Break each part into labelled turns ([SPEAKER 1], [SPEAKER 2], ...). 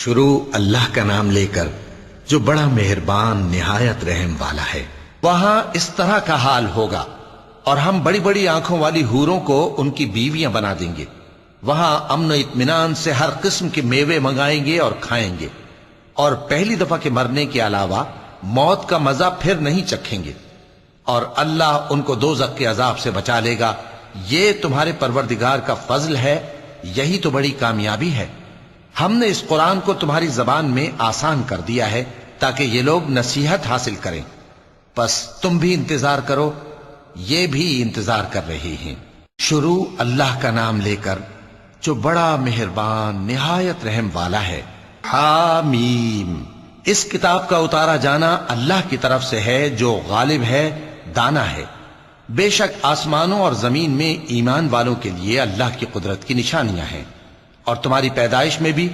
[SPEAKER 1] شروع اللہ کا نام لے کر جو بڑا مہربان نہایت رحم والا ہے۔ وہاں اس طرح کا حال ہوگا، اور ہم بڑی بڑی آنکھوں والی حوروں کو ان کی بیویاں بنا دیں گے۔ وہاں امن و اطمینان سے ہر قسم کے میوے منگائیں گے اور کھائیں گے، اور پہلی دفعہ کے مرنے کے علاوہ موت کا مزہ پھر نہیں چکھیں گے، اور اللہ ان کو دوزخ کے عذاب سے بچا لے گا۔ یہ تمہارے پروردگار کا فضل ہے، یہی تو بڑی کامیابی ہے۔ ہم نے اس قرآن کو تمہاری زبان میں آسان کر دیا ہے تاکہ یہ لوگ نصیحت حاصل کریں، پس تم بھی انتظار کرو، یہ بھی انتظار کر رہے ہیں۔ شروع اللہ کا نام لے کر جو بڑا مہربان نہایت رحم والا ہے۔ حامیم، اس کتاب کا اتارا جانا اللہ کی طرف سے ہے جو غالب ہے، دانا ہے۔ بے شک آسمانوں اور زمین میں ایمان والوں کے لیے اللہ کی قدرت کی نشانیاں ہیں، اور تمہاری پیدائش میں بھی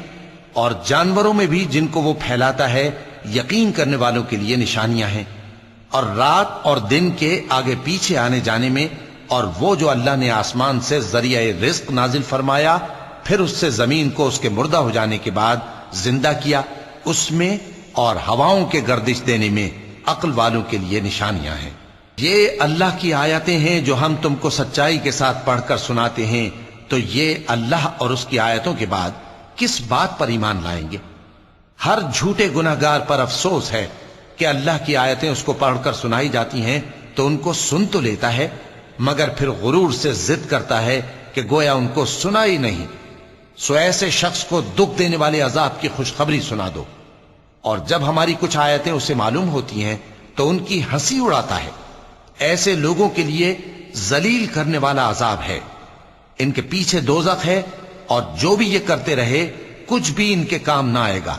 [SPEAKER 1] اور جانوروں میں بھی جن کو وہ پھیلاتا ہے یقین کرنے والوں کے لیے نشانیاں ہیں، اور رات اور دن کے آگے پیچھے آنے جانے میں، اور وہ جو اللہ نے آسمان سے ذریعہ رزق نازل فرمایا پھر اس سے زمین کو اس کے مردہ ہو جانے کے بعد زندہ کیا، اس میں اور ہواؤں کے گردش دینے میں عقل والوں کے لیے نشانیاں ہیں۔ یہ اللہ کی آیتیں ہیں جو ہم تم کو سچائی کے ساتھ پڑھ کر سناتے ہیں، تو یہ اللہ اور اس کی آیتوں کے بعد کس بات پر ایمان لائیں گے؟ ہر جھوٹے گناہگار پر افسوس ہے کہ اللہ کی آیتیں اس کو پڑھ کر سنائی جاتی ہیں تو ان کو سن تو لیتا ہے، مگر پھر غرور سے ضد کرتا ہے کہ گویا ان کو سنا ہی نہیں۔ سو ایسے شخص کو دکھ دینے والے عذاب کی خوشخبری سنا دو، اور جب ہماری کچھ آیتیں اسے معلوم ہوتی ہیں تو ان کی ہنسی اڑاتا ہے۔ ایسے لوگوں کے لیے ذلیل کرنے والا عذاب ہے، ان کے پیچھے دوزخ ہے، اور جو بھی یہ کرتے رہے کچھ بھی ان کے کام نہ آئے گا،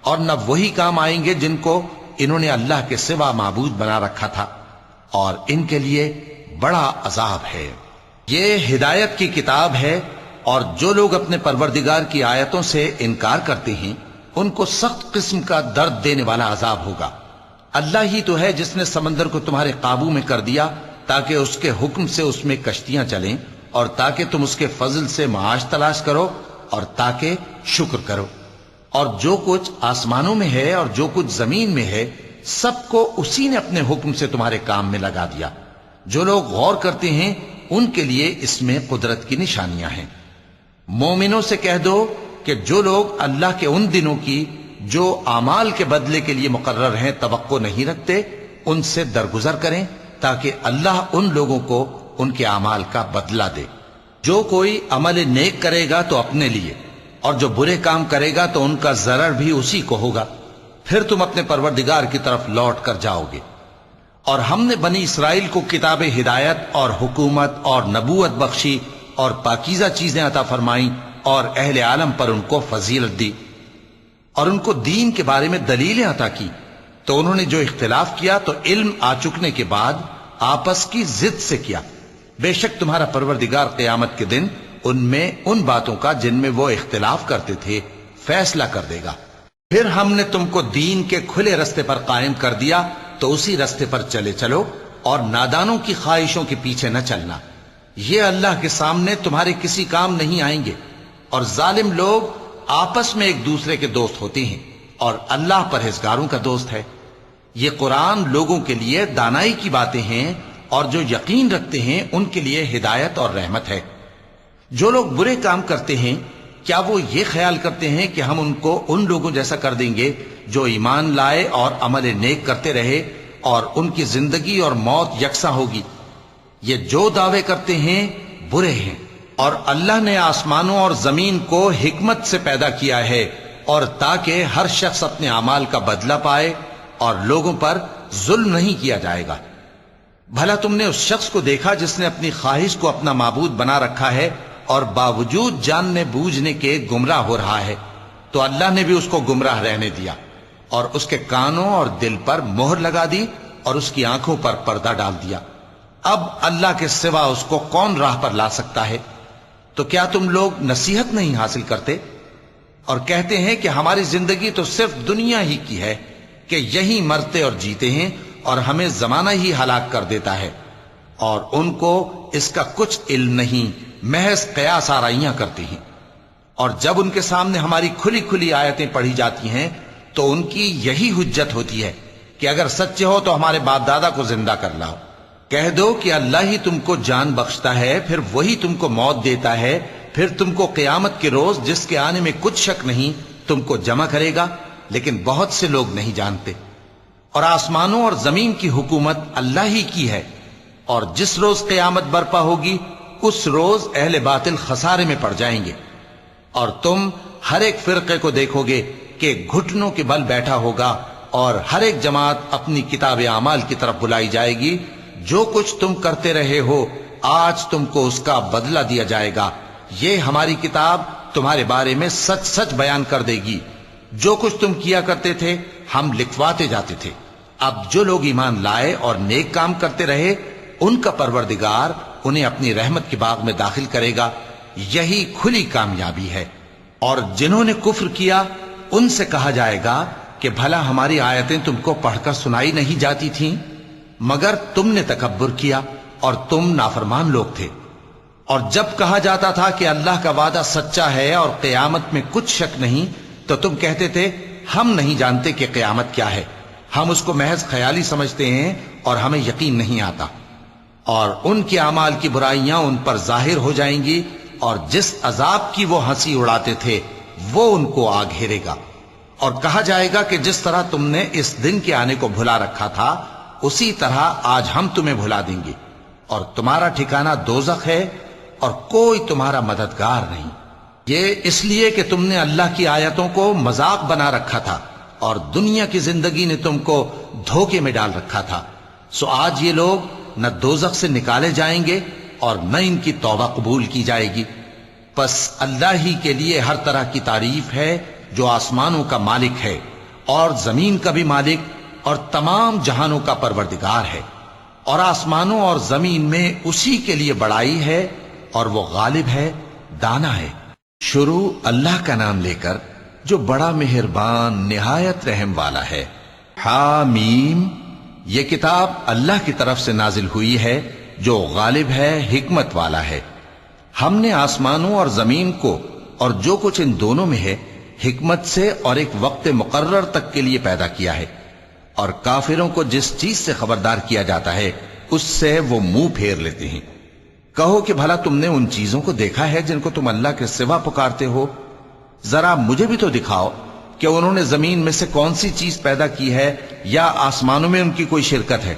[SPEAKER 1] اور نہ وہی کام آئیں گے جن کو انہوں نے اللہ کے سوا معبود بنا رکھا تھا، اور ان کے لیے بڑا عذاب ہے۔ یہ ہدایت کی کتاب ہے، اور جو لوگ اپنے پروردگار کی آیتوں سے انکار کرتے ہیں ان کو سخت قسم کا درد دینے والا عذاب ہوگا۔ اللہ ہی تو ہے جس نے سمندر کو تمہارے قابو میں کر دیا تاکہ اس کے حکم سے اس میں کشتیاں چلیں، اور تاکہ تم اس کے فضل سے معاش تلاش کرو، اور تاکہ شکر کرو۔ اور جو کچھ آسمانوں میں ہے اور جو کچھ زمین میں ہے سب کو اسی نے اپنے حکم سے تمہارے کام میں لگا دیا۔ جو لوگ غور کرتے ہیں ان کے لیے اس میں قدرت کی نشانیاں ہیں۔ مومنوں سے کہہ دو کہ جو لوگ اللہ کے ان دنوں کی جو اعمال کے بدلے کے لیے مقرر ہیں توقع نہیں رکھتے، ان سے درگزر کریں تاکہ اللہ ان لوگوں کو ان کے اعمال کا بدلہ دے۔ جو کوئی عمل نیک کرے گا تو اپنے لیے، اور جو برے کام کرے گا تو ان کا ضرر بھی اسی کو ہوگا، پھر تم اپنے پروردگار کی طرف لوٹ کر جاؤ گے۔ اور ہم نے بنی اسرائیل کو کتاب ہدایت اور حکومت اور نبوت بخشی اور پاکیزہ چیزیں عطا فرمائیں، اور اہل عالم پر ان کو فضیلت دی، اور ان کو دین کے بارے میں دلیلیں عطا کی، تو انہوں نے جو اختلاف کیا تو علم آ چکنے کے بعد آپس کی ضد سے کیا۔ بے شک تمہارا پروردگار قیامت کے دن ان میں ان باتوں کا جن میں وہ اختلاف کرتے تھے فیصلہ کر دے گا۔ پھر ہم نے تم کو دین کے کھلے رستے پر قائم کر دیا، تو اسی رستے پر چلے چلو، اور نادانوں کی خواہشوں کے پیچھے نہ چلنا، یہ اللہ کے سامنے تمہارے کسی کام نہیں آئیں گے۔ اور ظالم لوگ آپس میں ایک دوسرے کے دوست ہوتے ہیں، اور اللہ پرہیزگاروں کا دوست ہے۔ یہ قرآن لوگوں کے لیے دانائی کی باتیں ہیں، اور جو یقین رکھتے ہیں ان کے لیے ہدایت اور رحمت ہے۔ جو لوگ برے کام کرتے ہیں کیا وہ یہ خیال کرتے ہیں کہ ہم ان کو ان لوگوں جیسا کر دیں گے جو ایمان لائے اور عمل نیک کرتے رہے، اور ان کی زندگی اور موت یکساں ہوگی؟ یہ جو دعوے کرتے ہیں برے ہیں۔ اور اللہ نے آسمانوں اور زمین کو حکمت سے پیدا کیا ہے، اور تاکہ ہر شخص اپنے اعمال کا بدلہ پائے، اور لوگوں پر ظلم نہیں کیا جائے گا۔ بھلا تم نے اس شخص کو دیکھا جس نے اپنی خواہش کو اپنا معبود بنا رکھا ہے اور باوجود جاننے بوجھنے کے گمراہ ہو رہا ہے؟ تو اللہ نے بھی اس کو گمراہ رہنے دیا، اور اس کے کانوں اور دل پر مہر لگا دی، اور اس کی آنکھوں پر پردہ ڈال دیا۔ اب اللہ کے سوا اس کو کون راہ پر لا سکتا ہے؟ تو کیا تم لوگ نصیحت نہیں حاصل کرتے؟ اور کہتے ہیں کہ ہماری زندگی تو صرف دنیا ہی کی ہے، کہ یہی مرتے اور جیتے ہیں، اور ہمیں زمانہ ہی ہلاک کر دیتا ہے، اور ان کو اس کا کچھ علم نہیں، محض قیاس آرائیاں کرتے ہیں۔ اور جب ان کے سامنے ہماری کھلی کھلی آیتیں پڑھی جاتی ہیں تو ان کی یہی حجت ہوتی ہے کہ اگر سچے ہو تو ہمارے باپ دادا کو زندہ کر لاؤ۔ کہہ دو کہ اللہ ہی تم کو جان بخشتا ہے، پھر وہی تم کو موت دیتا ہے، پھر تم کو قیامت کے روز جس کے آنے میں کچھ شک نہیں تم کو جمع کرے گا، لیکن بہت سے لوگ نہیں جانتے۔ اور آسمانوں اور زمین کی حکومت اللہ ہی کی ہے، اور جس روز قیامت برپا ہوگی اس روز اہل باطل خسارے میں پڑ جائیں گے، اور تم ہر ایک فرقے کو دیکھو گے کہ گھٹنوں کے بل بیٹھا ہوگا، اور ہر ایک جماعت اپنی کتاب اعمال کی طرف بلائی جائے گی۔ جو کچھ تم کرتے رہے ہو آج تم کو اس کا بدلہ دیا جائے گا، یہ ہماری کتاب تمہارے بارے میں سچ سچ بیان کر دے گی۔ جو کچھ تم کیا کرتے تھے ہم لکھواتے جاتے تھے۔ اب جو لوگ ایمان لائے اور نیک کام کرتے رہے ان کا پروردگار انہیں اپنی رحمت کے باغ میں داخل کرے گا، یہی کھلی کامیابی ہے۔ اور جنہوں نے کفر کیا ان سے کہا جائے گا کہ بھلا ہماری آیتیں تم کو پڑھ کر سنائی نہیں جاتی تھیں، مگر تم نے تکبر کیا اور تم نافرمان لوگ تھے۔ اور جب کہا جاتا تھا کہ اللہ کا وعدہ سچا ہے اور قیامت میں کچھ شک نہیں، تو تم کہتے تھے ہم نہیں جانتے کہ قیامت کیا ہے، ہم اس کو محض خیالی سمجھتے ہیں اور ہمیں یقین نہیں آتا۔ اور ان کے اعمال کی برائیاں ان پر ظاہر ہو جائیں گی، اور جس عذاب کی وہ ہنسی اڑاتے تھے وہ ان کو آ گھیرے گا۔ اور کہا جائے گا کہ جس طرح تم نے اس دن کے آنے کو بھلا رکھا تھا اسی طرح آج ہم تمہیں بھلا دیں گے، اور تمہارا ٹھکانہ دوزخ ہے اور کوئی تمہارا مددگار نہیں۔ یہ اس لیے کہ تم نے اللہ کی آیتوں کو مذاق بنا رکھا تھا اور دنیا کی زندگی نے تم کو دھوکے میں ڈال رکھا تھا، سو آج یہ لوگ نہ دوزخ سے نکالے جائیں گے اور نہ ان کی توبہ قبول کی جائے گی۔ پس اللہ ہی کے لیے ہر طرح کی تعریف ہے جو آسمانوں کا مالک ہے اور زمین کا بھی مالک اور تمام جہانوں کا پروردگار ہے، اور آسمانوں اور زمین میں اسی کے لیے بڑائی ہے اور وہ غالب ہے، دانا ہے۔ شروع اللہ کا نام لے کر جو بڑا مہربان نہایت رحم والا ہے۔ حامیم، یہ کتاب اللہ کی طرف سے نازل ہوئی ہے جو غالب ہے، حکمت والا ہے۔ ہم نے آسمانوں اور زمین کو اور جو کچھ ان دونوں میں ہے حکمت سے اور ایک وقت مقرر تک کے لیے پیدا کیا ہے، اور کافروں کو جس چیز سے خبردار کیا جاتا ہے اس سے وہ منہ پھیر لیتے ہیں۔ کہو کہ بھلا تم نے ان چیزوں کو دیکھا ہے جن کو تم اللہ کے سوا پکارتے ہو؟ ذرا مجھے بھی تو دکھاؤ کہ انہوں نے زمین میں سے کون سی چیز پیدا کی ہے یا آسمانوں میں ان کی کوئی شرکت ہے۔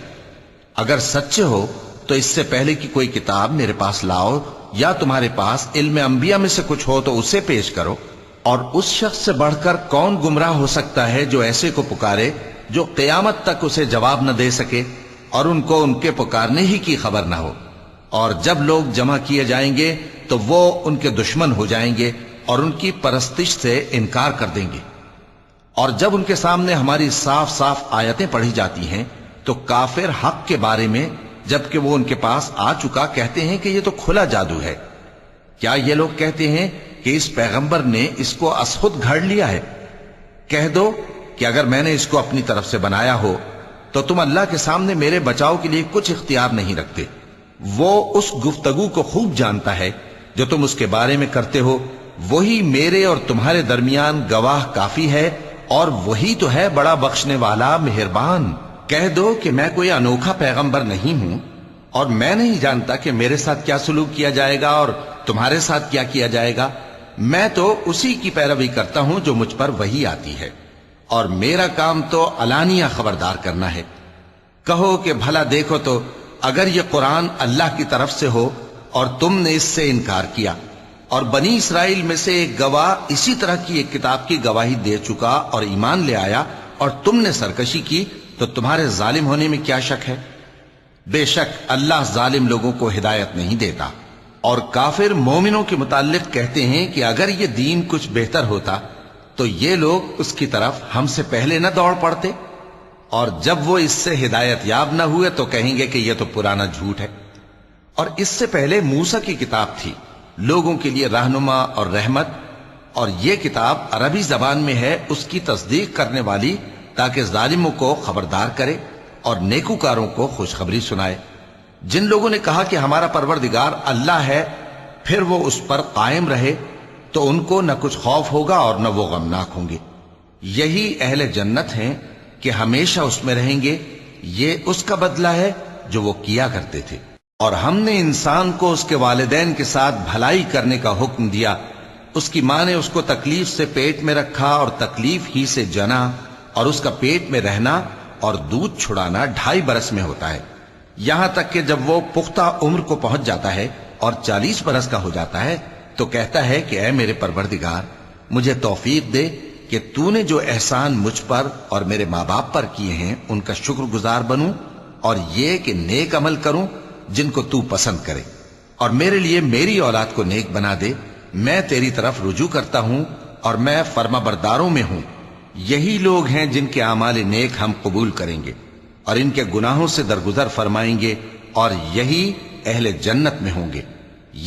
[SPEAKER 1] اگر سچے ہو تو اس سے پہلے کی کوئی کتاب میرے پاس لاؤ، یا تمہارے پاس علم انبیاء میں سے کچھ ہو تو اسے پیش کرو۔ اور اس شخص سے بڑھ کر کون گمراہ ہو سکتا ہے جو ایسے کو پکارے جو قیامت تک اسے جواب نہ دے سکے اور ان کو ان کے پکارنے ہی کی خبر نہ ہو۔ اور جب لوگ جمع کیے جائیں گے تو وہ ان کے دشمن ہو جائیں گے اور ان کی پرستش سے انکار کر دیں گے۔ اور جب ان کے سامنے ہماری صاف صاف آیتیں پڑھی جاتی ہیں تو کافر حق کے بارے میں جبکہ وہ ان کے پاس آ چکا کہتے ہیں کہ یہ تو کھلا جادو ہے۔ کیا یہ لوگ کہتے ہیں کہ اس پیغمبر نے اس کو از خود گھڑ لیا ہے؟ کہہ دو کہ اگر میں نے اس کو اپنی طرف سے بنایا ہو تو تم اللہ کے سامنے میرے بچاؤ کے لیے کچھ اختیار نہیں رکھتے۔ وہ اس گفتگو کو خوب جانتا ہے جو تم اس کے بارے میں کرتے ہو، وہی میرے اور تمہارے درمیان گواہ کافی ہے، اور وہی تو ہے بڑا بخشنے والا مہربان۔ کہہ دو کہ میں کوئی انوکھا پیغمبر نہیں ہوں اور میں نہیں جانتا کہ میرے ساتھ کیا سلوک کیا جائے گا اور تمہارے ساتھ کیا کیا جائے گا۔ میں تو اسی کی پیروی کرتا ہوں جو مجھ پر وحی آتی ہے، اور میرا کام تو علانیہ خبردار کرنا ہے۔ کہو کہ بھلا دیکھو تو اگر یہ قرآن اللہ کی طرف سے ہو اور تم نے اس سے انکار کیا، اور بنی اسرائیل میں سے ایک گواہ اسی طرح کی ایک کتاب کی گواہی دے چکا اور ایمان لے آیا اور تم نے سرکشی کی، تو تمہارے ظالم ہونے میں کیا شک ہے؟ بے شک اللہ ظالم لوگوں کو ہدایت نہیں دیتا۔ اور کافر مومنوں کے متعلق کہتے ہیں کہ اگر یہ دین کچھ بہتر ہوتا تو یہ لوگ اس کی طرف ہم سے پہلے نہ دوڑ پڑتے، اور جب وہ اس سے ہدایت یاب نہ ہوئے تو کہیں گے کہ یہ تو پرانا جھوٹ ہے۔ اور اس سے پہلے موسیٰ کی کتاب تھی، لوگوں کے لیے رہنما اور رحمت، اور یہ کتاب عربی زبان میں ہے اس کی تصدیق کرنے والی، تاکہ ظالموں کو خبردار کرے اور نیکوکاروں کو خوشخبری سنائے۔ جن لوگوں نے کہا کہ ہمارا پروردگار اللہ ہے، پھر وہ اس پر قائم رہے، تو ان کو نہ کچھ خوف ہوگا اور نہ وہ غمناک ہوں گے۔ یہی اہل جنت ہیں کہ ہمیشہ اس میں رہیں گے، یہ اس کا بدلہ ہے جو وہ کیا کرتے تھے۔ اور ہم نے انسان کو اس کے والدین کے ساتھ بھلائی کرنے کا حکم دیا۔ اس کی ماں نے اس کو تکلیف سے پیٹ میں رکھا اور تکلیف ہی سے جنا، اور اس کا پیٹ میں رہنا اور دودھ چھڑانا 2.5 برس میں ہوتا ہے، یہاں تک کہ جب وہ پختہ عمر کو پہنچ جاتا ہے اور 40 برس کا ہو جاتا ہے تو کہتا ہے کہ اے میرے پروردگار، مجھے توفیق دے کہ تو نے جو احسان مجھ پر اور میرے ماں باپ پر کیے ہیں ان کا شکر گزار بنوں، اور یہ کہ نیک عمل کروں جن کو تو پسند کرے، اور میرے لیے میری اولاد کو نیک بنا دے۔ میں تیری طرف رجوع کرتا ہوں اور میں فرما برداروں میں ہوں۔ یہی لوگ ہیں جن کے اعمال نیک ہم قبول کریں گے اور ان کے گناہوں سے درگزر فرمائیں گے، اور یہی اہل جنت میں ہوں گے۔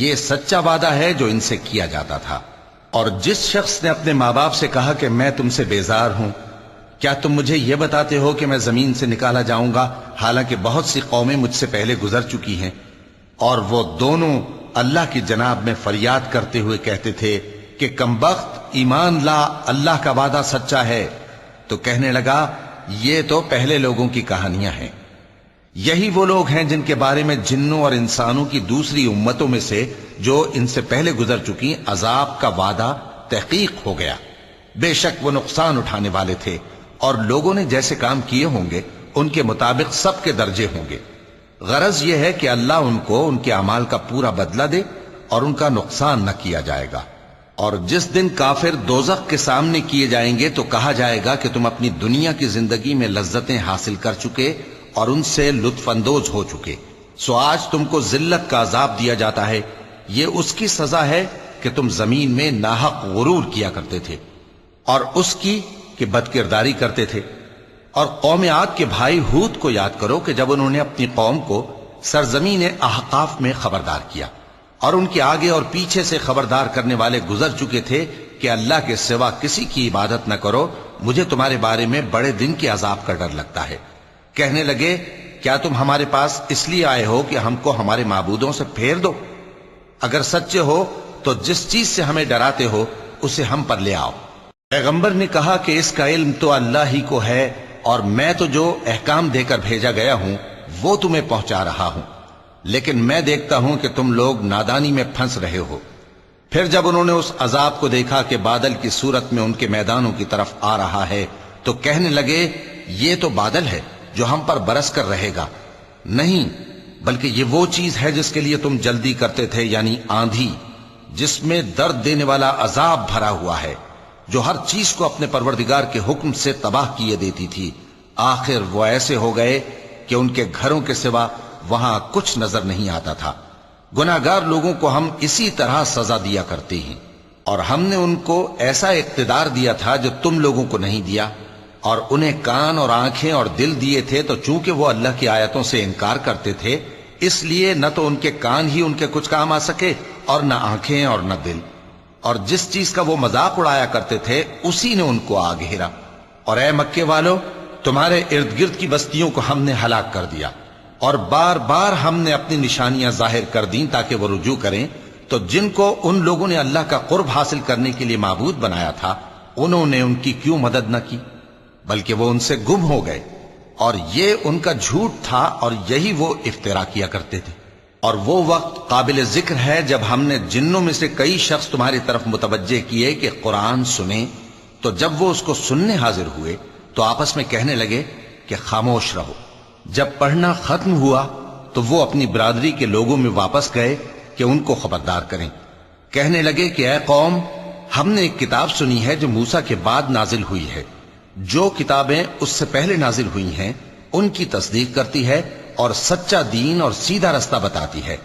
[SPEAKER 1] یہ سچا وعدہ ہے جو ان سے کیا جاتا تھا۔ اور جس شخص نے اپنے ماں باپ سے کہا کہ میں تم سے بیزار ہوں، کیا تم مجھے یہ بتاتے ہو کہ میں زمین سے نکالا جاؤں گا، حالانکہ بہت سی قومیں مجھ سے پہلے گزر چکی ہیں؟ اور وہ دونوں اللہ کی جناب میں فریاد کرتے ہوئے کہتے تھے کہ کمبخت، ایمان لا، اللہ کا وعدہ سچا ہے۔ تو کہنے لگا یہ تو پہلے لوگوں کی کہانیاں ہیں۔ یہی وہ لوگ ہیں جن کے بارے میں جنوں اور انسانوں کی دوسری امتوں میں سے جو ان سے پہلے گزر چکی عذاب کا وعدہ تحقیق ہو گیا۔ بے شک وہ نقصان اٹھانے والے تھے، اور لوگوں نے جیسے کام کیے ہوں گے ان کے مطابق سب کے درجے ہوں گے۔ غرض یہ ہے کہ اللہ ان کو ان کے اعمال کا پورا بدلہ دے اور ان کا نقصان نہ کیا جائے گا۔ اور جس دن کافر دوزخ کے سامنے کیے جائیں گے تو کہا جائے گا کہ تم اپنی دنیا کی زندگی میں لذتیں حاصل کر چکے اور ان سے لطف اندوز ہو چکے، سو آج تم کو ذلت کا عذاب دیا جاتا ہے۔ یہ اس کی سزا ہے کہ تم زمین میں ناحق غرور کیا کرتے تھے، اور اس کی کہ بد کرداری کرتے تھے۔ اور قوم عاد کے بھائی ہود کو یاد کرو کہ جب انہوں نے اپنی قوم کو سرزمین احقاف میں خبردار کیا، اور ان کے آگے اور پیچھے سے خبردار کرنے والے گزر چکے تھے کہ اللہ کے سوا کسی کی عبادت نہ کرو، مجھے تمہارے بارے میں بڑے دن کے عذاب کا ڈر لگتا ہے۔ کہنے لگے کیا تم ہمارے پاس اس لیے آئے ہو کہ ہم کو ہمارے معبودوں سے پھیر دو؟ اگر سچے ہو تو جس چیز سے ہمیں ڈراتے ہو اسے ہم پر لے آؤ۔ پیغمبر نے کہا کہ اس کا علم تو اللہ ہی کو ہے، اور میں تو جو احکام دے کر بھیجا گیا ہوں وہ تمہیں پہنچا رہا ہوں، لیکن میں دیکھتا ہوں کہ تم لوگ نادانی میں پھنس رہے ہو۔ پھر جب انہوں نے اس عذاب کو دیکھا کہ بادل کی صورت میں ان کے میدانوں کی طرف آ رہا ہے تو کہنے لگے یہ تو بادل ہے جو ہم پر برس کر رہے گا۔ نہیں، بلکہ یہ وہ چیز ہے جس کے لیے تم جلدی کرتے تھے، یعنی آندھی، جس میں درد دینے والا عذاب بھرا ہوا ہے، جو ہر چیز کو اپنے پروردگار کے حکم سے تباہ کیے دیتی تھی۔ آخر وہ ایسے ہو گئے کہ ان کے گھروں کے سوا وہاں کچھ نظر نہیں آتا تھا۔ گناہگار لوگوں کو ہم اسی طرح سزا دیا کرتے ہیں، اور ہم نے ان کو ایسا اقتدار دیا تھا جو تم لوگوں کو نہیں دیا، اور انہیں کان اور آنکھیں اور دل دیے تھے، تو چونکہ وہ اللہ کی آیتوں سے انکار کرتے تھے اس لیے نہ تو ان کے کان ہی ان کے کچھ کام آ سکے اور نہ آنکھیں اور نہ دل، اور جس چیز کا وہ مذاق اڑایا کرتے تھے اسی نے ان کو آ گھیرا۔ اور اے مکے والو، تمہارے ارد گرد کی بستیوں کو ہم نے ہلاک کر دیا، اور بار بار ہم نے اپنی نشانیاں ظاہر کر دیں تاکہ وہ رجوع کریں، تو جن کو ان لوگوں نے اللہ کا قرب حاصل کرنے کے لیے معبود بنایا تھا انہوں نے ان کی کیوں مدد نہ کی، بلکہ وہ ان سے گم ہو گئے، اور یہ ان کا جھوٹ تھا اور یہی وہ افترا کیا کرتے تھے۔ اور وہ وقت قابل ذکر ہے جب ہم نے جنوں میں سے کئی شخص تمہاری طرف متوجہ کیے کہ قرآن سنیں، تو جب وہ اس کو سننے حاضر ہوئے تو آپس میں کہنے لگے کہ خاموش رہو۔ جب پڑھنا ختم ہوا تو وہ اپنی برادری کے لوگوں میں واپس گئے کہ ان کو خبردار کریں۔ کہنے لگے کہ اے قوم، ہم نے ایک کتاب سنی ہے جو موسیٰ کے بعد نازل ہوئی ہے، جو کتابیں اس سے پہلے نازل ہوئی ہیں ان کی تصدیق کرتی ہے اور سچا دین اور سیدھا رستہ بتاتی ہے۔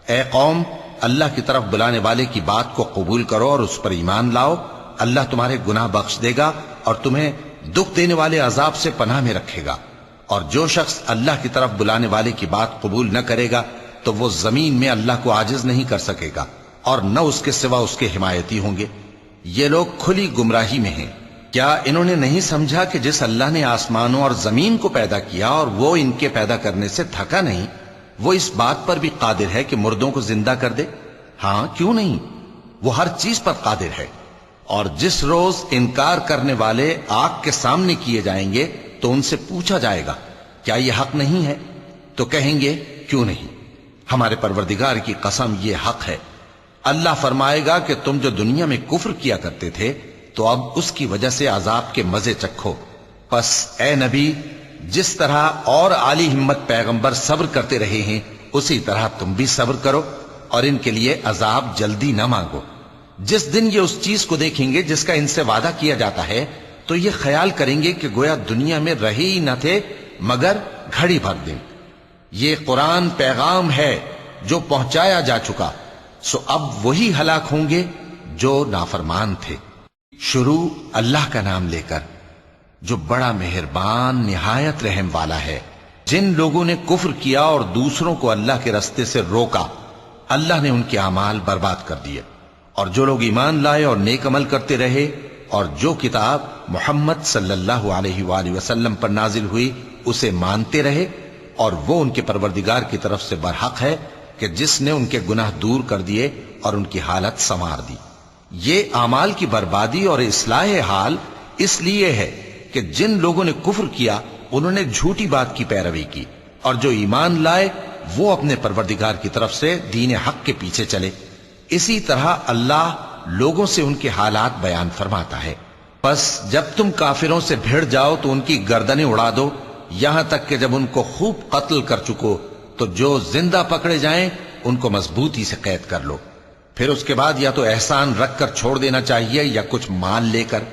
[SPEAKER 1] اے قوم، اللہ کی طرف بلانے والے کی بات کو قبول کرو اور اس پر ایمان لاؤ، اللہ تمہارے گناہ بخش دے گا اور تمہیں دکھ دینے والے عذاب سے پناہ میں رکھے گا۔ اور جو شخص اللہ کی طرف بلانے والے کی بات قبول نہ کرے گا تو وہ زمین میں اللہ کو عاجز نہیں کر سکے گا، اور نہ اس کے سوا اس کے حمایتی ہوں گے۔ یہ لوگ کھلی گمراہی میں ہیں۔ کیا انہوں نے نہیں سمجھا کہ جس اللہ نے آسمانوں اور زمین کو پیدا کیا اور وہ ان کے پیدا کرنے سے تھکا نہیں، وہ اس بات پر بھی قادر ہے کہ مردوں کو زندہ کر دے؟ ہاں، کیوں نہیں؟ وہ ہر چیز پر قادر ہے۔ اور جس روز انکار کرنے والے آگ کے سامنے کیے جائیں گے تو ان سے پوچھا جائے گا کیا یہ حق نہیں ہے؟ تو کہیں گے کیوں نہیں، ہمارے پروردگار کی قسم یہ حق ہے۔ اللہ فرمائے گا کہ تم جو دنیا میں کفر کیا کرتے تھے تو اب اس کی وجہ سے عذاب کے مزے چکھو۔ پس اے نبی، جس طرح اور عالی ہمت پیغمبر صبر کرتے رہے ہیں اسی طرح تم بھی صبر کرو، اور ان کے لیے عذاب جلدی نہ مانگو۔ جس دن یہ اس چیز کو دیکھیں گے جس کا ان سے وعدہ کیا جاتا ہے تو یہ خیال کریں گے کہ گویا دنیا میں رہے ہی نہ تھے مگر گھڑی بھر دن۔ یہ قرآن پیغام ہے جو پہنچایا جا چکا، سو اب وہی ہلاک ہوں گے جو نافرمان تھے۔ شروع اللہ کا نام لے کر جو بڑا مہربان نہایت رحم والا ہے۔ جن لوگوں نے کفر کیا اور دوسروں کو اللہ کے رستے سے روکا، اللہ نے ان کے اعمال برباد کر دیے، اور جو لوگ ایمان لائے اور نیک عمل کرتے رہے اور جو کتاب محمد صلی اللہ علیہ وآلہ وسلم پر نازل ہوئی اسے مانتے رہے، اور وہ ان کے پروردگار کی طرف سے برحق ہے کہ جس نے ان کے گناہ دور کر دیے اور ان کی حالت سنوار دی۔ یہ اعمال کی بربادی اور اصلاح حال اس لیے ہے کہ جن لوگوں نے کفر کیا انہوں نے جھوٹی بات کی پیروی کی، اور جو ایمان لائے وہ اپنے پروردگار کی طرف سے دین حق کے پیچھے چلے۔ اسی طرح اللہ لوگوں سے ان کے حالات بیان فرماتا ہے۔ پس جب تم کافروں سے بھیڑ جاؤ تو ان کی گردنیں اڑا دو، یہاں تک کہ جب ان کو خوب قتل کر چکو تو جو زندہ پکڑے جائیں ان کو مضبوطی سے قید کر لو۔ پھر اس کے بعد یا تو احسان رکھ کر چھوڑ دینا چاہیے یا کچھ مال لے کر،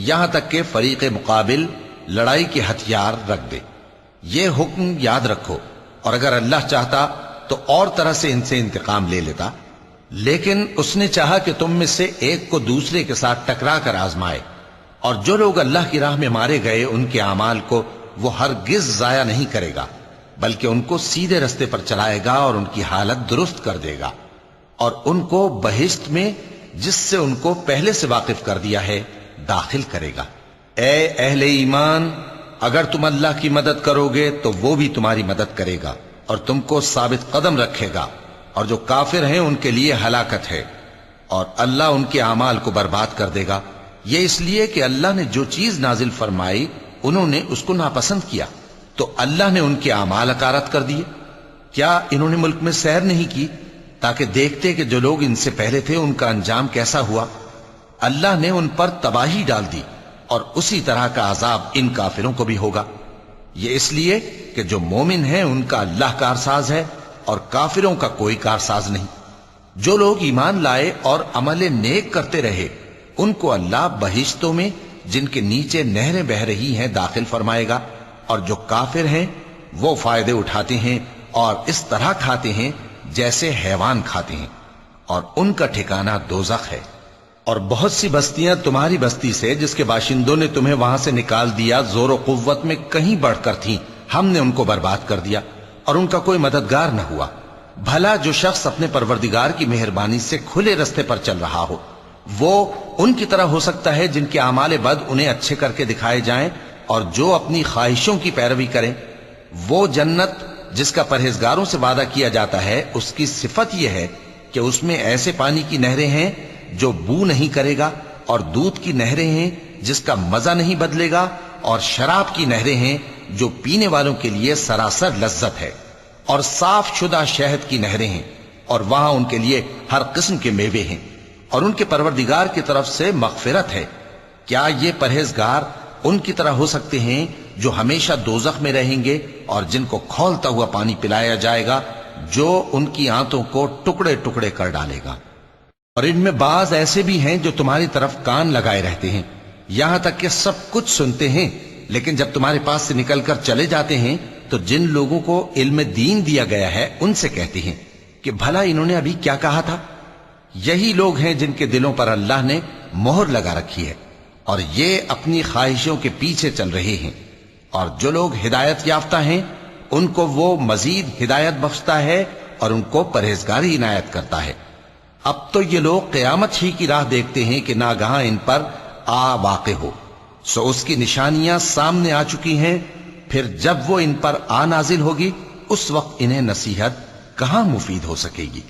[SPEAKER 1] یہاں تک کہ فریق مقابل لڑائی کے ہتھیار رکھ دے۔ یہ حکم یاد رکھو، اور اگر اللہ چاہتا تو اور طرح سے ان سے انتقام لے لیتا، لیکن اس نے چاہا کہ تم میں سے ایک کو دوسرے کے ساتھ ٹکرا کر آزمائے۔ اور جو لوگ اللہ کی راہ میں مارے گئے ان کے اعمال کو وہ ہرگز ضائع نہیں کرے گا، بلکہ ان کو سیدھے رستے پر چلائے گا اور ان کی حالت درست کر دے گا، اور ان کو بہشت میں جس سے ان کو پہلے سے واقف کر دیا ہے داخل کرے گا۔ اے اہل ایمان، اگر تم اللہ کی مدد کرو گے تو وہ بھی تمہاری مدد کرے گا اور تم کو ثابت قدم رکھے گا، اور جو کافر ہیں ان کے لیے ہلاکت ہے، اور اللہ ان کے اعمال کو برباد کر دے گا۔ یہ اس لیے کہ اللہ نے جو چیز نازل فرمائی انہوں نے اس کو ناپسند کیا، تو اللہ نے ان کے اعمال اکارت کر دیے۔ کیا انہوں نے ملک میں سیر نہیں کی تاکہ دیکھتے کہ جو لوگ ان سے پہلے تھے ان کا انجام کیسا ہوا؟ اللہ نے ان پر تباہی ڈال دی، اور اسی طرح کا عذاب ان کافروں کو بھی ہوگا۔ یہ اس لیے کہ جو مومن ہیں ان کا اللہ کارساز ہے اور کافروں کا کوئی کارساز نہیں۔ جو لوگ ایمان لائے اور عمل نیک کرتے رہے ان کو اللہ بہشتوں میں جن کے نیچے نہریں بہ رہی ہیں داخل فرمائے گا، اور جو کافر ہیں وہ فائدے اٹھاتے ہیں اور اس طرح کھاتے ہیں جیسے حیوان کھاتے ہیں، اور ان کا ٹھکانہ دوزخ ہے۔ اور بہت سی بستیاں تمہاری بستی سے جس کے باشندوں نے تمہیں وہاں سے نکال دیا زور و قوت میں کہیں بڑھ کر تھیں، ہم نے ان کو برباد کر دیا اور ان کا کوئی مددگار نہ ہوا۔ بھلا جو شخص اپنے پروردگار کی مہربانی سے کھلے رستے پر چل رہا ہو وہ ان کی طرح ہو سکتا ہے جن کے اعمال بد انہیں اچھے کر کے دکھائے جائیں، اور جو اپنی خواہشوں کی پیروی کریں۔ وہ جنت جس کا پرہیزگاروں سے وعدہ کیا جاتا ہے اس کی صفت یہ ہے کہ اس میں ایسے پانی کی نہریں ہیں جو بو نہیں کرے گا، اور دودھ کی نہریں ہیں جس کا مزہ نہیں بدلے گا، اور شراب کی نہریں ہیں جو پینے والوں کے لیے سراسر لذت ہے، اور صاف شدہ شہد کی نہریں ہیں، اور وہاں ان کے لیے ہر قسم کے میوے ہیں، اور ان کے پروردگار کی طرف سے مغفرت ہے۔ کیا یہ پرہیزگار ان کی طرح ہو سکتے ہیں جو ہمیشہ دوزخ میں رہیں گے اور جن کو کھولتا ہوا پانی پلایا جائے گا جو ان کی آنتوں کو ٹکڑے ٹکڑے کر ڈالے گا؟ اور ان میں بعض ایسے بھی ہیں جو تمہاری طرف کان لگائے رہتے ہیں، یہاں تک کہ سب کچھ سنتے ہیں، لیکن جب تمہارے پاس سے نکل کر چلے جاتے ہیں تو جن لوگوں کو علم دین دیا گیا ہے ان سے کہتے ہیں کہ بھلا انہوں نے ابھی کیا کہا تھا؟ یہی لوگ ہیں جن کے دلوں پر اللہ نے مہر لگا رکھی ہے اور یہ اپنی خواہشوں کے پیچھے چل رہے ہیں، اور جو لوگ ہدایت یافتہ ہیں ان کو وہ مزید ہدایت بخشتا ہے اور ان کو پرہیزگاری عنایت کرتا ہے۔ اب تو یہ لوگ قیامت ہی کی راہ دیکھتے ہیں کہ ناگہاں ان پر آ واقع ہو، سو اس کی نشانیاں سامنے آ چکی ہیں، پھر جب وہ ان پر آ نازل ہوگی اس وقت انہیں نصیحت کہاں مفید ہو سکے گی۔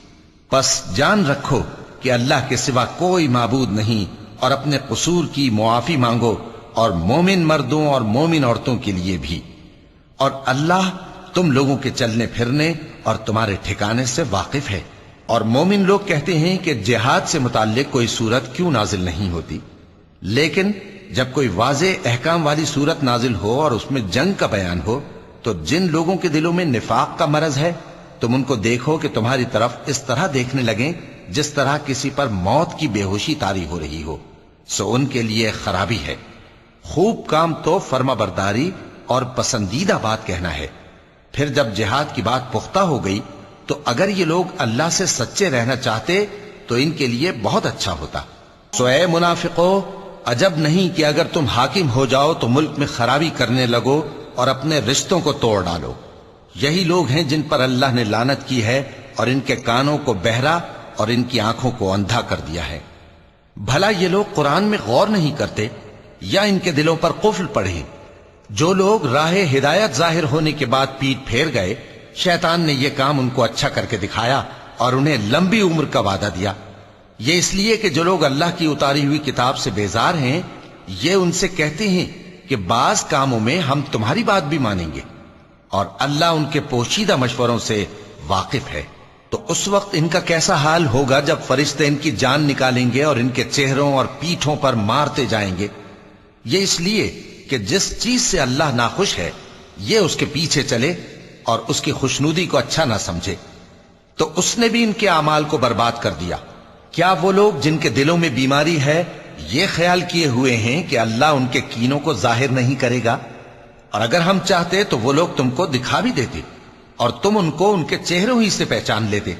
[SPEAKER 1] پس جان رکھو کہ اللہ کے سوا کوئی معبود نہیں اور اپنے قصور کی معافی مانگو، اور مومن مردوں اور مومن عورتوں کے لیے بھی۔ اور اللہ تم لوگوں کے چلنے پھرنے اور تمہارے ٹھکانے سے واقف ہے۔ اور مومن لوگ کہتے ہیں کہ جہاد سے متعلق کوئی صورت کیوں نازل نہیں ہوتی، لیکن جب کوئی واضح احکام والی صورت نازل ہو اور اس میں جنگ کا بیان ہو تو جن لوگوں کے دلوں میں نفاق کا مرض ہے تم ان کو دیکھو کہ تمہاری طرف اس طرح دیکھنے لگیں جس طرح کسی پر موت کی بے ہوشی طاری ہو رہی ہو، سو ان کے لیے خرابی ہے۔ خوب کام تو فرما برداری اور پسندیدہ بات کہنا ہے۔ پھر جب جہاد کی بات پختہ ہو گئی تو اگر یہ لوگ اللہ سے سچے رہنا چاہتے تو ان کے لیے بہت اچھا ہوتا۔ سو اے منافقو، عجب نہیں کہ اگر تم حاکم ہو جاؤ تو ملک میں خرابی کرنے لگو اور اپنے رشتوں کو توڑ ڈالو۔ یہی لوگ ہیں جن پر اللہ نے لعنت کی ہے اور ان کے کانوں کو بہرا اور ان کی آنکھوں کو اندھا کر دیا ہے۔ بھلا یہ لوگ قرآن میں غور نہیں کرتے یا ان کے دلوں پر قفل پڑے؟ جو لوگ راہ ہدایت ظاہر ہونے کے بعد پیٹ پھیر گئے، شیطان نے یہ کام ان کو اچھا کر کے دکھایا اور انہیں لمبی عمر کا وعدہ دیا۔ یہ اس لیے کہ جو لوگ اللہ کی اتاری ہوئی کتاب سے بیزار ہیں یہ ان سے کہتے ہیں کہ بعض کاموں میں ہم تمہاری بات بھی مانیں گے، اور اللہ ان کے پوشیدہ مشوروں سے واقف ہے۔ تو اس وقت ان کا کیسا حال ہوگا جب فرشتے ان کی جان نکالیں گے اور ان کے چہروں اور پیٹھوں پر مارتے جائیں گے۔ یہ اس لیے کہ جس چیز سے اللہ ناخوش ہے یہ اس کے پیچھے چلے اور اس کی خوشنودی کو اچھا نہ سمجھے، تو اس نے بھی ان کے اعمال کو برباد کر دیا۔ کیا وہ لوگ جن کے دلوں میں بیماری ہے یہ خیال کیے ہوئے ہیں کہ اللہ ان کے کینوں کو ظاہر نہیں کرے گا؟ اور اگر ہم چاہتے تو وہ لوگ تم کو دکھا بھی دیتے اور تم ان کو ان کے چہروں ہی سے پہچان لیتے،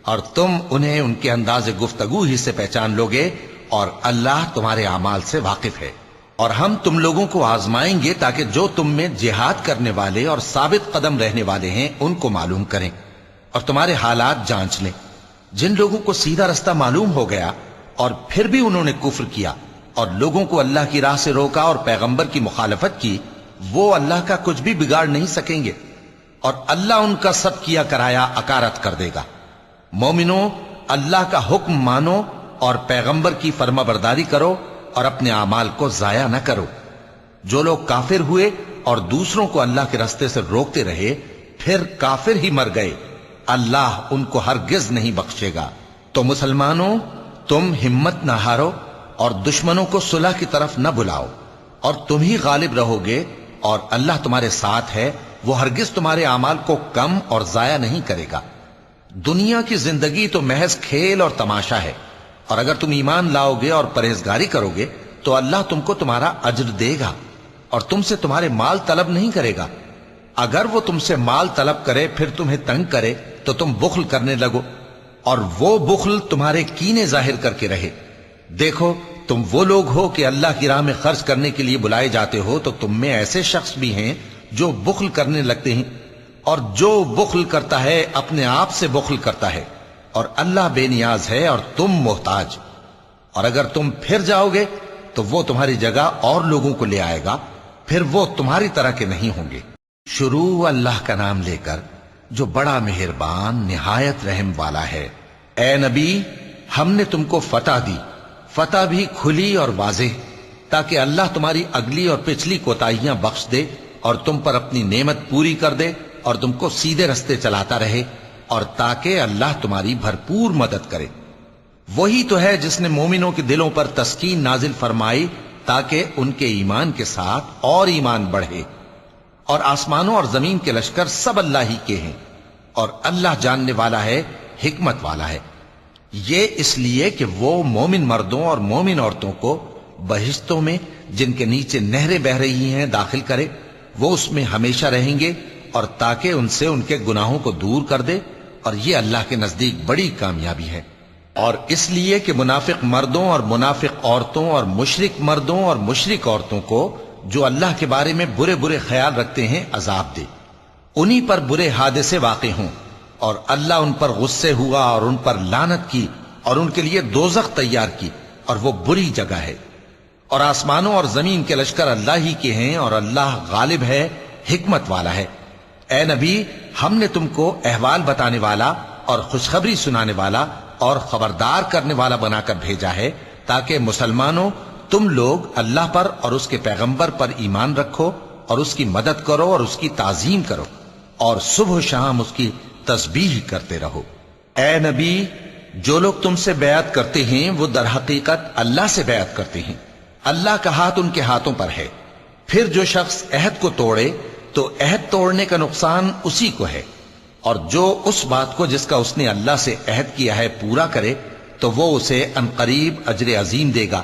[SPEAKER 1] اور تم انہیں ان کے انداز گفتگو ہی سے پہچان لوگے، اور اللہ تمہارے اعمال سے واقف ہے۔ اور ہم تم لوگوں کو آزمائیں گے تاکہ جو تم میں جہاد کرنے والے اور ثابت قدم رہنے والے ہیں ان کو معلوم کریں اور تمہارے حالات جانچ لیں۔ جن لوگوں کو سیدھا رستہ معلوم ہو گیا اور پھر بھی انہوں نے کفر کیا اور لوگوں کو اللہ کی راہ سے روکا اور پیغمبر کی مخالفت کی، وہ اللہ کا کچھ بھی بگاڑ نہیں سکیں گے، اور اللہ ان کا سب کیا کرایا اکارت کر دے گا۔ مومنوں، اللہ کا حکم مانو اور پیغمبر کی فرما برداری کرو اور اپنے اعمال کو ضائع نہ کرو۔ جو لوگ کافر ہوئے اور دوسروں کو اللہ کے راستے سے روکتے رہے پھر کافر ہی مر گئے، اللہ ان کو ہرگز نہیں بخشے گا۔ تو مسلمانوں، تم ہمت نہ ہارو اور دشمنوں کو صلح کی طرف نہ بلاؤ، اور تم ہی غالب رہو گے، اور اللہ تمہارے ساتھ ہے، وہ ہرگز تمہارے اعمال کو کم اور ضائع نہیں کرے گا۔ دنیا کی زندگی تو محض کھیل اور تماشا ہے، اور اگر تم ایمان لاؤ گے اور پرہیزگاری کرو گے تو اللہ تم کو تمہارا اجر دے گا اور تم سے تمہارے مال طلب نہیں کرے گا۔ اگر وہ تم سے مال طلب کرے پھر تمہیں تنگ کرے تو تم بخل کرنے لگو، اور وہ بخل تمہارے کینے ظاہر کر کے رہے۔ دیکھو، تم وہ لوگ ہو کہ اللہ کی راہ میں خرچ کرنے کے لیے بلائے جاتے ہو، تو تم میں ایسے شخص بھی ہیں جو بخل کرنے لگتے ہیں، اور جو بخل کرتا ہے اپنے آپ سے بخل کرتا ہے، اور اللہ بے نیاز ہے اور تم محتاج۔ اور اگر تم پھر جاؤ گے تو وہ تمہاری جگہ اور لوگوں کو لے آئے گا، پھر وہ تمہاری طرح کے نہیں ہوں گے۔ شروع اللہ کا نام لے کر جو بڑا مہربان نہایت رحم والا ہے۔ اے نبی، ہم نے تم کو فتح دی، فتح بھی کھلی اور واضح، تاکہ اللہ تمہاری اگلی اور پچھلی کوتاہیاں بخش دے اور تم پر اپنی نعمت پوری کر دے اور تم کو سیدھے رستے چلاتا رہے، اور تاکہ اللہ تمہاری بھرپور مدد کرے۔ وہی تو ہے جس نے مومنوں کے دلوں پر تسکین نازل فرمائی تاکہ ان کے ایمان کے ساتھ اور ایمان بڑھے۔ اور آسمانوں اور زمین کے لشکر سب اللہ ہی کے ہیں، اور اللہ جاننے والا ہے، حکمت والا ہے۔ یہ اس لیے کہ وہ مومن مردوں اور مومن عورتوں کو بہشتوں میں جن کے نیچے نہریں بہ رہی ہیں داخل کرے، وہ اس میں ہمیشہ رہیں گے، اور تاکہ ان سے ان کے گناہوں کو دور کر دے، اور یہ اللہ کے نزدیک بڑی کامیابی ہے۔ اور اس لیے کہ منافق مردوں اور منافق عورتوں اور مشرک مردوں اور مشرک عورتوں کو جو اللہ کے بارے میں برے برے خیال رکھتے ہیں عذاب دے، انہی پر برے حادثے واقع ہوں، اور اللہ ان پر غصے ہوا اور ان پر لعنت کی اور ان کے لیے دوزخ تیار کی، اور وہ بری جگہ ہے۔ اور آسمانوں اور زمین کے لشکر اللہ ہی کے ہیں، اور اللہ غالب ہے، حکمت والا ہے۔ اے نبی، ہم نے تم کو احوال بتانے والا اور خوشخبری سنانے والا اور خبردار کرنے والا بنا کر بھیجا ہے تاکہ مسلمانوں تم لوگ اللہ پر اور اس کے پیغمبر پر ایمان رکھو اور اس کی مدد کرو اور اس کی تعظیم کرو اور صبح و شام اس کی تسبیح کرتے رہو۔ اے نبی، جو لوگ تم سے بیعت کرتے ہیں وہ در حقیقت اللہ سے بیعت کرتے ہیں، اللہ کا ہاتھ ان کے ہاتھوں پر ہے۔ پھر جو شخص عہد کو توڑے تو عہد توڑنے کا نقصان اسی کو ہے، اور جو اس بات کو جس کا اس نے اللہ سے عہد کیا ہے پورا کرے تو وہ اسے عنقریب اجر عظیم دے گا۔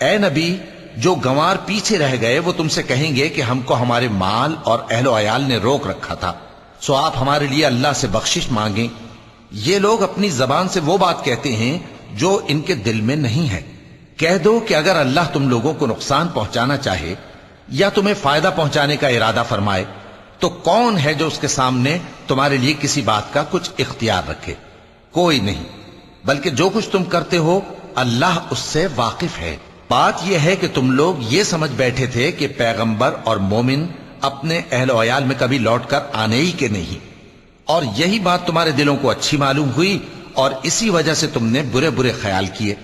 [SPEAKER 1] اے نبی، جو گنوار پیچھے رہ گئے وہ تم سے کہیں گے کہ ہم کو ہمارے مال اور اہل و عیال نے روک رکھا تھا، سو آپ ہمارے لیے اللہ سے بخشش مانگیں۔ یہ لوگ اپنی زبان سے وہ بات کہتے ہیں جو ان کے دل میں نہیں ہے۔ کہہ دو کہ اگر اللہ تم لوگوں کو نقصان پہنچانا چاہے یا تمہیں فائدہ پہنچانے کا ارادہ فرمائے تو کون ہے جو اس کے سامنے تمہارے لیے کسی بات کا کچھ اختیار رکھے؟ کوئی نہیں، بلکہ جو کچھ تم کرتے ہو اللہ اس سے واقف ہے۔ بات یہ ہے کہ تم لوگ یہ سمجھ بیٹھے تھے کہ پیغمبر اور مومن اپنے اہل و عیال میں کبھی لوٹ کر آنے ہی کے نہیں، اور یہی بات تمہارے دلوں کو اچھی معلوم ہوئی اور اسی وجہ سے تم نے برے برے خیال کیے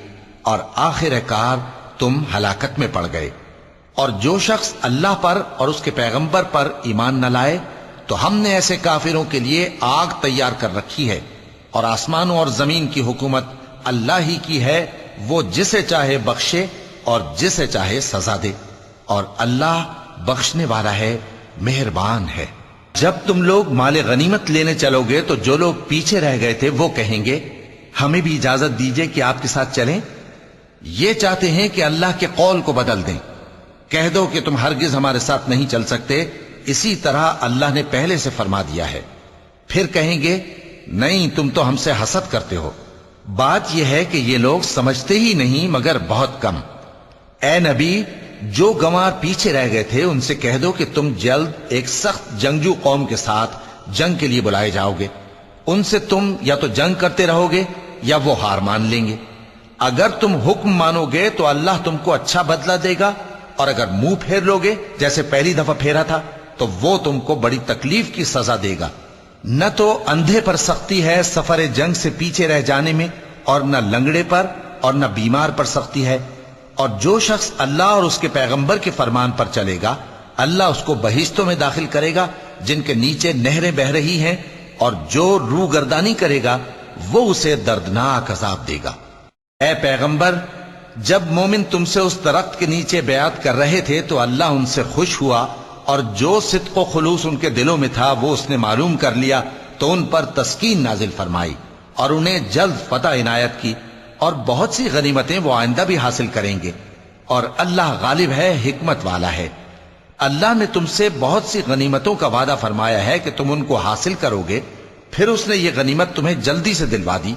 [SPEAKER 1] اور آخر کار تم ہلاکت میں پڑ گئے۔ اور جو شخص اللہ پر اور اس کے پیغمبر پر ایمان نہ لائے تو ہم نے ایسے کافروں کے لیے آگ تیار کر رکھی ہے، اور آسمانوں اور زمین کی حکومت اللہ ہی کی ہے، وہ جسے چاہے بخشے اور جسے چاہے سزا دے، اور اللہ بخشنے والا ہے، مہربان ہے۔ جب تم لوگ مال غنیمت لینے چلو گے تو جو لوگ پیچھے رہ گئے تھے وہ کہیں گے ہمیں بھی اجازت دیجئے کہ آپ کے ساتھ چلیں۔ یہ چاہتے ہیں کہ اللہ کے قول کو بدل دیں۔ کہہ دو کہ تم ہرگز ہمارے ساتھ نہیں چل سکتے، اسی طرح اللہ نے پہلے سے فرما دیا ہے۔ پھر کہیں گے نہیں، تم تو ہم سے حسد کرتے ہو۔ بات یہ ہے کہ یہ لوگ سمجھتے ہی نہیں مگر بہت کم۔ اے نبی، جو گنوار پیچھے رہ گئے تھے ان سے کہہ دو کہ تم جلد ایک سخت جنگجو قوم کے ساتھ جنگ کے لیے بلائے جاؤ گے، ان سے تم یا تو جنگ کرتے رہو گے یا وہ ہار مان لیں گے۔ اگر تم حکم مانو گے تو اللہ تم کو اچھا بدلہ دے گا، اور اگر منہ پھیر لو گے جیسے پہلی دفعہ پھیرا تھا تو وہ تم کو بڑی تکلیف کی سزا دے گا۔ نہ تو اندھے پر سختی ہے سفر جنگ سے پیچھے رہ جانے میں، اور نہ لنگڑے پر اور نہ بیمار پر سختی ہے، اور جو شخص اللہ اور اس کے پیغمبر کے فرمان پر چلے گا اللہ اس کو بہشتوں میں داخل کرے گا جن کے نیچے نہریں بہ رہی ہیں، اور جو روح گردانی کرے گا وہ اسے دردناک عذاب دے گا۔ اے پیغمبر، جب مومن تم سے اس درخت کے نیچے بیعت کر رہے تھے تو اللہ ان سے خوش ہوا، اور جو صدق و خلوص ان کے دلوں میں تھا وہ اس نے معلوم کر لیا تو ان پر تسکین نازل فرمائی اور انہیں جلد فتح عنایت کی، اور بہت سی غنیمتیں وہ آئندہ بھی حاصل کریں گے، اور اللہ غالب ہے، حکمت والا ہے۔ اللہ نے تم سے بہت سی غنیمتوں کا وعدہ فرمایا ہے کہ تم ان کو حاصل کرو گے، پھر اس نے یہ غنیمت تمہیں جلدی سے دلوا دی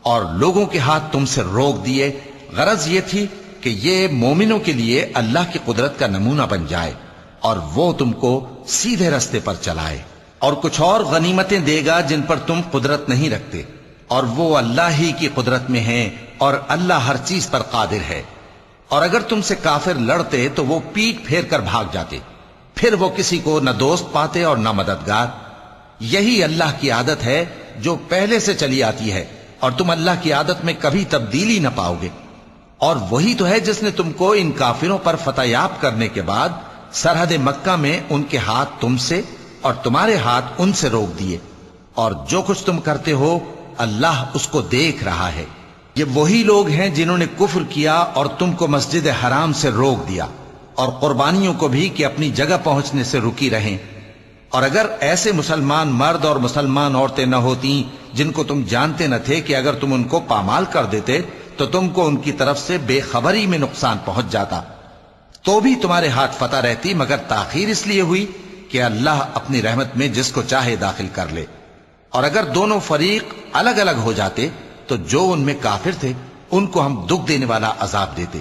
[SPEAKER 1] اور لوگوں کے ہاتھ تم سے روک دیے۔ غرض یہ تھی کہ یہ مومنوں کے لیے اللہ کی قدرت کا نمونہ بن جائے اور وہ تم کو سیدھے رستے پر چلائے، اور کچھ اور غنیمتیں دے گا جن پر تم قدرت نہیں رکھتے، اور وہ اللہ ہی کی قدرت میں ہیں، اور اللہ ہر چیز پر قادر ہے۔ اور اگر تم سے کافر لڑتے تو وہ پیٹ پھیر کر بھاگ جاتے، پھر وہ کسی کو نہ دوست پاتے اور نہ مددگار۔ یہی اللہ کی عادت ہے جو پہلے سے چلی آتی ہے، اور تم اللہ کی عادت میں کبھی تبدیلی نہ پاؤ گے۔ اور وہی تو ہے جس نے تم کو ان کافروں پر فتح یاب کرنے کے بعد سرحد مکہ میں ان کے ہاتھ تم سے اور تمہارے ہاتھ ان سے روک دیے، اور جو کچھ تم کرتے ہو اللہ اس کو دیکھ رہا ہے۔ یہ وہی لوگ ہیں جنہوں نے کفر کیا اور تم کو مسجد حرام سے روک دیا، اور قربانیوں کو بھی کہ اپنی جگہ پہنچنے سے رکی رہیں۔ اور اگر ایسے مسلمان مرد اور مسلمان عورتیں نہ ہوتی جن کو تم جانتے نہ تھے کہ اگر تم ان کو پامال کر دیتے تو تم کو ان کی طرف سے بے خبری میں نقصان پہنچ جاتا، تو بھی تمہارے ہاتھ فتح رہتی، مگر تاخیر اس لیے ہوئی کہ اللہ اپنی رحمت میں جس کو چاہے داخل کر لے۔ اور اگر دونوں فریق الگ الگ ہو جاتے تو جو ان میں کافر تھے ان کو ہم دکھ دینے والا عذاب دیتے۔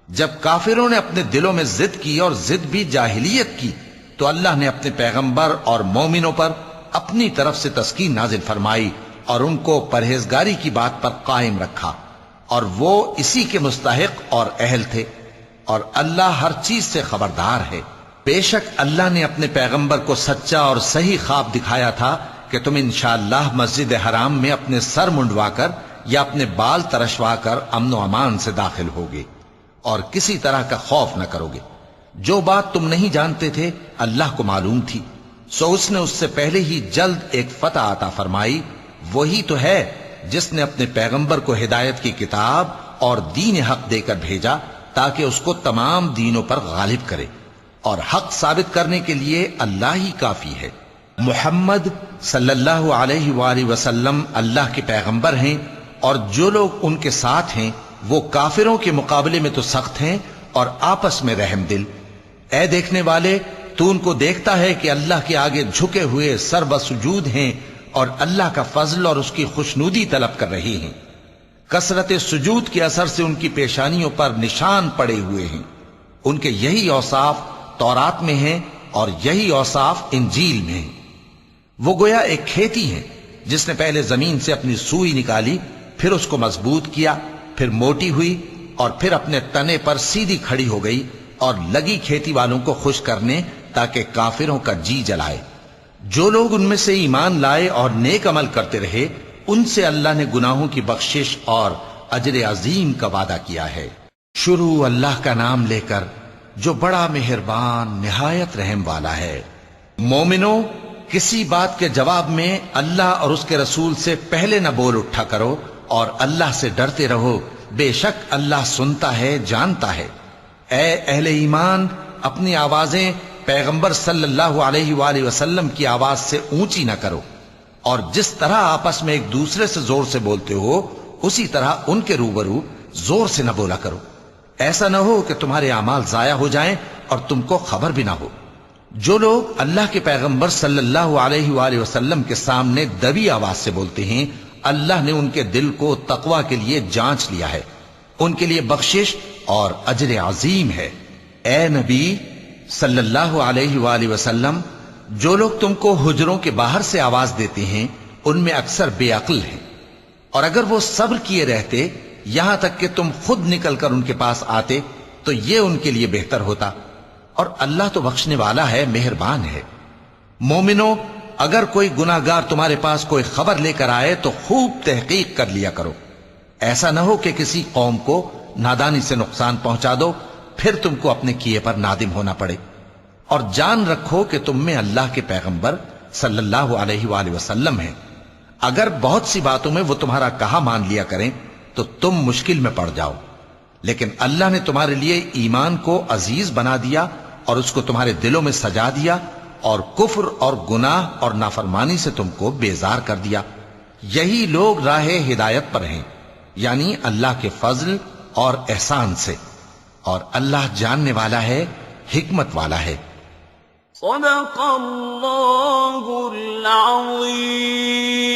[SPEAKER 1] جب کافروں نے اپنے دلوں میں ضد کی، اور ضد بھی جاہلیت کی، تو اللہ نے اپنے پیغمبر اور مومنوں پر اپنی طرف سے تسکین نازل فرمائی اور ان کو پرہیزگاری کی بات پر قائم رکھا، اور وہ اسی کے مستحق اور اہل تھے، اور اللہ ہر چیز سے خبردار ہے۔ بے شک اللہ نے اپنے پیغمبر کو سچا اور صحیح خواب دکھایا تھا کہ تم انشاءاللہ مسجد حرام میں اپنے سر منڈوا کر یا اپنے بال ترشوا کر امن و امان سے داخل ہوگے اور کسی طرح کا خوف نہ کرو گے۔ جو بات تم نہیں جانتے تھے اللہ کو معلوم تھی، سو اس نے اس سے پہلے ہی جلد ایک فتح عطا فرمائی۔ وہی تو ہے جس نے اپنے پیغمبر کو ہدایت کی کتاب اور دین حق دے کر بھیجا تاکہ اس کو تمام دینوں پر غالب کرے، اور حق ثابت کرنے کے لیے اللہ ہی کافی ہے۔ محمد صلی اللہ علیہ وآلہ وسلم اللہ کے پیغمبر ہیں، اور جو لوگ ان کے ساتھ ہیں وہ کافروں کے مقابلے میں تو سخت ہیں اور آپس میں رحم دل۔ اے دیکھنے والے، تو ان کو دیکھتا ہے کہ اللہ کے آگے جھکے ہوئے سر بسجود ہیں اور اللہ کا فضل اور اس کی خوشنودی طلب کر رہے ہیں۔ کثرت سجود کے اثر سے ان کی پیشانیوں پر نشان پڑے ہوئے ہیں۔ ان کے یہی اوصاف تورات میں ہیں اور یہی اوصاف انجیل میں ہیں۔ وہ گویا ایک کھیتی ہے جس نے پہلے زمین سے اپنی سوئی نکالی، پھر اس کو مضبوط کیا، پھر موٹی ہوئی اور پھر اپنے تنے پر سیدھی کھڑی ہو گئی، اور لگی کھیتی والوں کو خوش کرنے تاکہ کافروں کا جی جلائے۔ جو لوگ ان میں سے ایمان لائے اور نیک عمل کرتے رہے، ان سے اللہ نے گناہوں کی بخشش اور اجر عظیم کا وعدہ کیا ہے۔ شروع اللہ کا نام لے کر جو بڑا مہربان نہایت رحم والا ہے۔ مومنو، کسی بات کے جواب میں اللہ اور اس کے رسول سے پہلے نہ بول اٹھا کرو، اور اللہ سے ڈرتے رہو، بے شک اللہ سنتا ہے، جانتا ہے۔ اے اہل ایمان، اپنی آوازیں پیغمبر صلی اللہ علیہ وآلہ وسلم کی آواز سے اونچی نہ کرو، اور جس طرح آپس میں ایک دوسرے سے زور سے بولتے ہو اسی طرح ان کے روبرو زور سے نہ بولا کرو، ایسا نہ ہو کہ تمہارے اعمال ضائع ہو جائیں اور تم کو خبر بھی نہ ہو۔ جو لوگ اللہ کے پیغمبر صلی اللہ علیہ وآلہ وسلم کے سامنے دبی آواز سے بولتے ہیں، اللہ نے ان کے دل کو تقوی کے لیے جانچ لیا ہے، ان کے لیے بخشش اور اجر عظیم ہے۔ اے نبی صلی اللہ علیہ وآلہ وسلم، جو لوگ تم کو حجروں کے باہر سے آواز دیتے ہیں ان میں اکثر بے عقل ہیں، اور اگر وہ صبر کیے رہتے یہاں تک کہ تم خود نکل کر ان کے پاس آتے تو یہ ان کے لیے بہتر ہوتا، اور اللہ تو بخشنے والا ہے، مہربان ہے۔ مومنو، اگر کوئی گناہگار تمہارے پاس کوئی خبر لے کر آئے تو خوب تحقیق کر لیا کرو، ایسا نہ ہو کہ کسی قوم کو نادانی سے نقصان پہنچا دو، پھر تم کو اپنے کیے پر نادم ہونا پڑے۔ اور جان رکھو کہ تم میں اللہ کے پیغمبر صلی اللہ علیہ وآلہ وسلم ہیں۔ اگر بہت سی باتوں میں وہ تمہارا کہا مان لیا کریں تو تم مشکل میں پڑ جاؤ، لیکن اللہ نے تمہارے لیے ایمان کو عزیز بنا دیا اور اس کو تمہارے دلوں میں سجا دیا، اور کفر اور گناہ اور نافرمانی سے تم کو بیزار کر دیا۔ یہی لوگ راہ ہدایت پر ہیں، یعنی اللہ کے فضل اور احسان سے، اور اللہ جاننے والا ہے، حکمت والا ہے۔
[SPEAKER 2] صدق اللہ العظیم۔